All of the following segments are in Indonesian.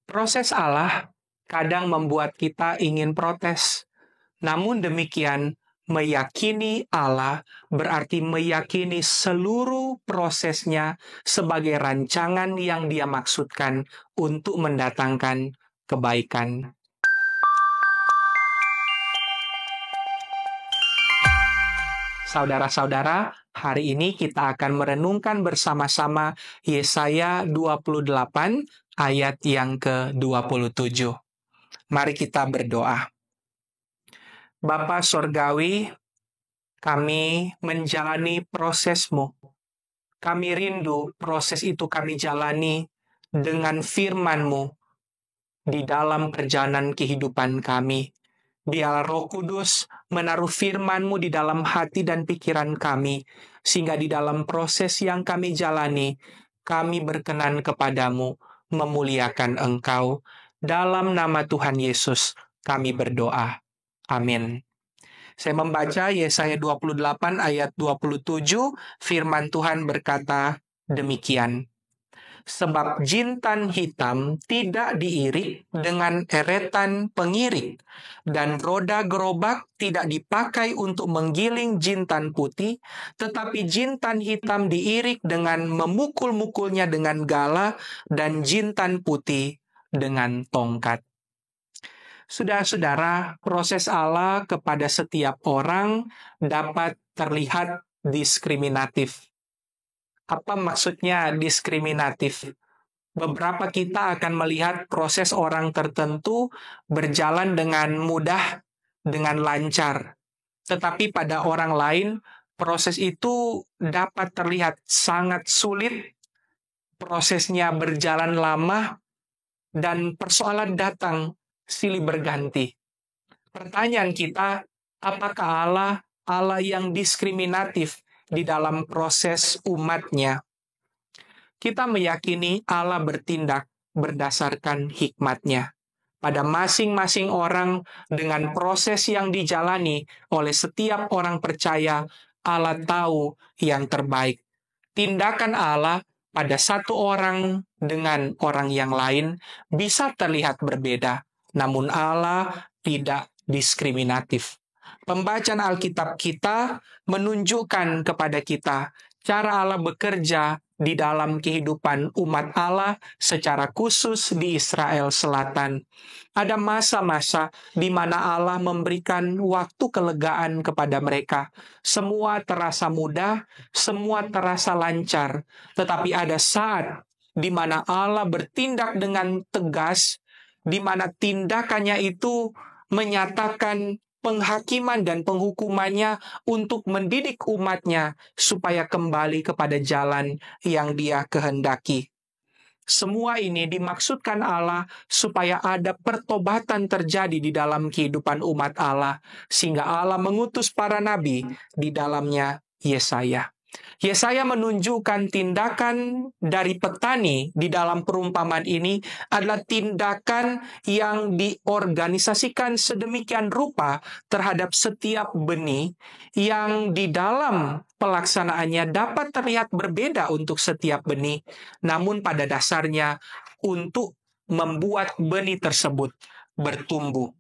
Proses Allah kadang membuat kita ingin protes. Namun demikian, meyakini Allah berarti meyakini seluruh prosesnya sebagai rancangan yang Dia maksudkan untuk mendatangkan kebaikan. Saudara-saudara, hari ini kita akan merenungkan bersama-sama Yesaya 28 ayat yang ke-27. Mari kita berdoa. Bapa Sorgawi, kami menjalani proses-Mu. Kami rindu proses itu kami jalani dengan firman-Mu di dalam perjalanan kehidupan kami. Biar Roh Kudus menaruh firman-Mu di dalam hati dan pikiran kami, sehingga di dalam proses yang kami jalani, kami berkenan kepadamu, memuliakan Engkau. Dalam nama Tuhan Yesus, kami berdoa. Amin. Saya membaca Yesaya 28 ayat 27, firman Tuhan berkata demikian. Sebab jintan hitam tidak diirik dengan eretan pengirik, dan roda gerobak tidak dipakai untuk menggiling jintan putih, tetapi jintan hitam diirik dengan memukul-mukulnya dengan gala, dan jintan putih dengan tongkat. Saudara-saudara, proses Allah kepada setiap orang dapat terlihat diskriminatif. Apa maksudnya diskriminatif? Beberapa kita akan melihat proses orang tertentu berjalan dengan mudah, dengan lancar. Tetapi pada orang lain, proses itu dapat terlihat sangat sulit, prosesnya berjalan lama, dan persoalan datang silih berganti. Pertanyaan kita, apakah Allah yang diskriminatif di dalam proses umatnya? Kita meyakini Allah bertindak berdasarkan hikmat-Nya. Pada masing-masing orang dengan proses yang dijalani oleh setiap orang percaya, Allah tahu yang terbaik. Tindakan Allah pada satu orang dengan orang yang lain bisa terlihat berbeda, namun Allah tidak diskriminatif. Pembacaan Alkitab kita menunjukkan kepada kita cara Allah bekerja di dalam kehidupan umat Allah secara khusus di Israel Selatan. Ada masa-masa di mana Allah memberikan waktu kelegaan kepada mereka. Semua terasa mudah, semua terasa lancar. Tetapi ada saat di mana Allah bertindak dengan tegas, di mana tindakannya itu menyatakan penghakiman dan penghukumannya untuk mendidik umatnya supaya kembali kepada jalan yang Dia kehendaki. Semua ini dimaksudkan Allah supaya ada pertobatan terjadi di dalam kehidupan umat Allah, sehingga Allah mengutus para nabi, di dalamnya Yesaya. Yesaya menunjukkan tindakan dari petani di dalam perumpamaan ini adalah tindakan yang diorganisasikan sedemikian rupa terhadap setiap benih yang di dalam pelaksanaannya dapat terlihat berbeda untuk setiap benih, namun pada dasarnya untuk membuat benih tersebut bertumbuh.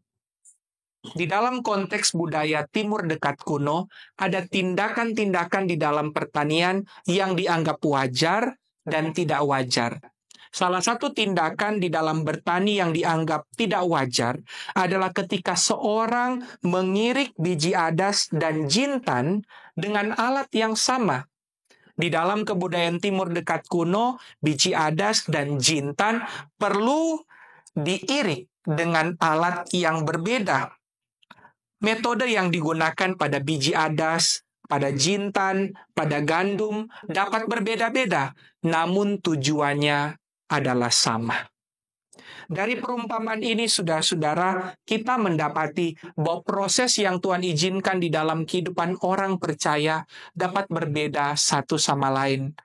Di dalam konteks budaya Timur Dekat kuno, ada tindakan-tindakan di dalam pertanian yang dianggap wajar dan tidak wajar. Salah satu tindakan di dalam bertani yang dianggap tidak wajar adalah ketika seorang mengirik biji adas dan jintan dengan alat yang sama. Di dalam kebudayaan Timur Dekat kuno, biji adas dan jintan perlu diirik dengan alat yang berbeda. Metode yang digunakan pada biji adas, pada jintan, pada gandum dapat berbeda-beda, namun tujuannya adalah sama. Dari perumpamaan ini, saudara-saudara, kita mendapati bahwa proses yang Tuhan izinkan di dalam kehidupan orang percaya dapat berbeda satu sama lain.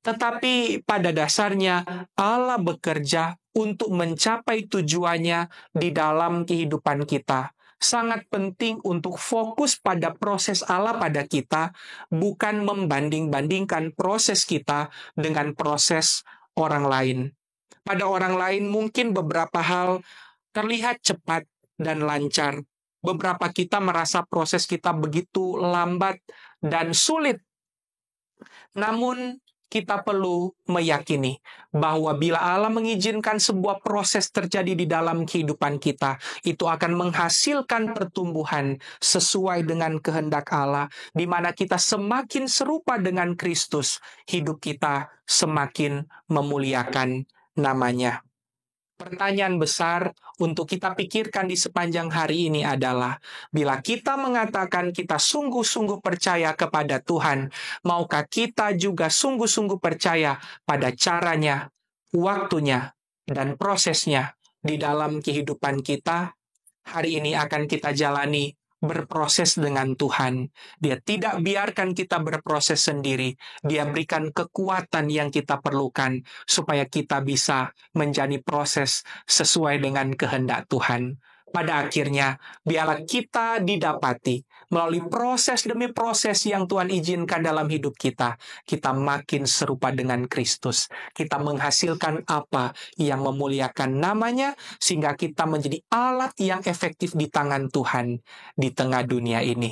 Tetapi pada dasarnya Allah bekerja untuk mencapai tujuannya di dalam kehidupan kita. Sangat penting untuk fokus pada proses Allah pada kita, bukan membanding-bandingkan proses kita dengan proses orang lain. Pada orang lain mungkin beberapa hal terlihat cepat dan lancar. Beberapa kita merasa proses kita begitu lambat dan sulit. Namun, kita perlu meyakini bahwa bila Allah mengizinkan sebuah proses terjadi di dalam kehidupan kita, itu akan menghasilkan pertumbuhan sesuai dengan kehendak Allah, di mana kita semakin serupa dengan Kristus, hidup kita semakin memuliakan namanya. Pertanyaan besar untuk kita pikirkan di sepanjang hari ini adalah, bila kita mengatakan kita sungguh-sungguh percaya kepada Tuhan, maukah kita juga sungguh-sungguh percaya pada caranya, waktunya, dan prosesnya di dalam kehidupan kita? Hari ini akan kita jalani berproses dengan Tuhan. Dia tidak biarkan kita berproses sendiri. Dia berikan kekuatan yang kita perlukan supaya kita bisa menjadi proses sesuai dengan kehendak Tuhan. Pada akhirnya, biarlah kita didapati melalui proses demi proses yang Tuhan izinkan dalam hidup kita makin serupa dengan Kristus. Kita menghasilkan apa yang memuliakan namanya, sehingga kita menjadi alat yang efektif di tangan Tuhan di tengah dunia ini.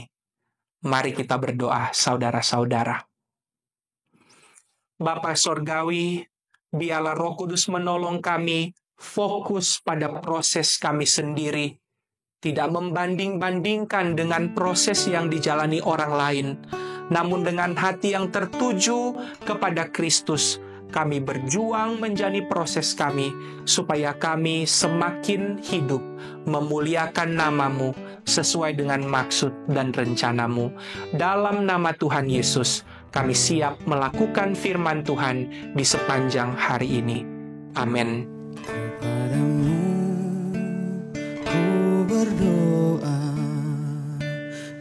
Mari kita berdoa, saudara-saudara. Bapa Sorgawi, biarlah Roh Kudus menolong kami fokus pada proses kami sendiri, tidak membanding-bandingkan dengan proses yang dijalani orang lain, namun dengan hati yang tertuju kepada Kristus, kami berjuang menjadi proses kami, supaya kami semakin hidup memuliakan nama-Mu sesuai dengan maksud dan rencana-Mu. Dalam nama Tuhan Yesus, kami siap melakukan firman Tuhan di sepanjang hari ini. Amin. Kepadamu ku berdoa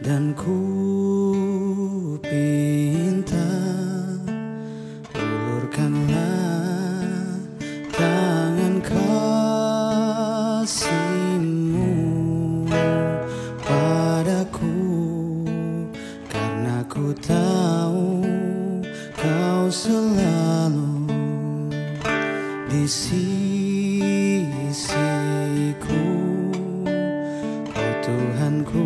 dan ku pinta, ulurkanlah tangan kasih-Mu padaku, karena ku tahu Kau selalu di sisiku. Oh Tuhanku,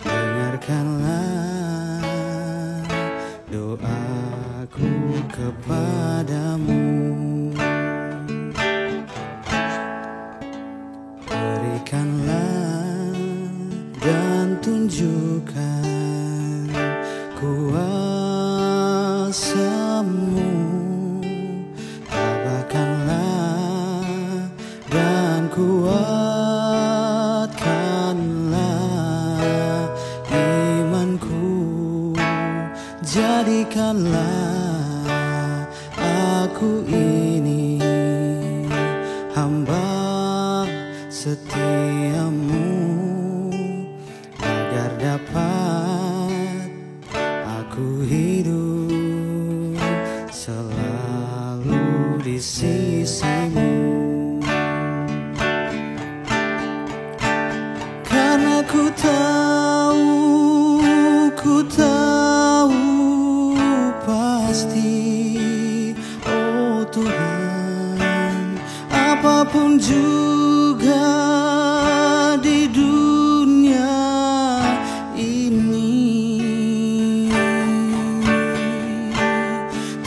dengarkanlah doaku kepadamu. Berikanlah dan tunjukkan kuasa-Mu, tabahkanlah dan kuatkanlah imanku, jadikanlah aku ini hamba setia-Mu, agar dapat aku hidup selalu di sisi-Mu. Karena ku tahu pasti, oh Tuhan, apapun juga di dunia ini,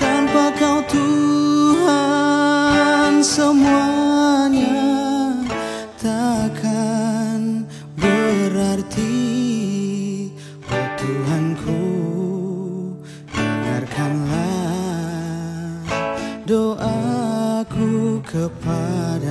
tanpa Kau Tuhan semuanya takkan berarti. Oh Tuhanku, dengarkanlah doaku kepada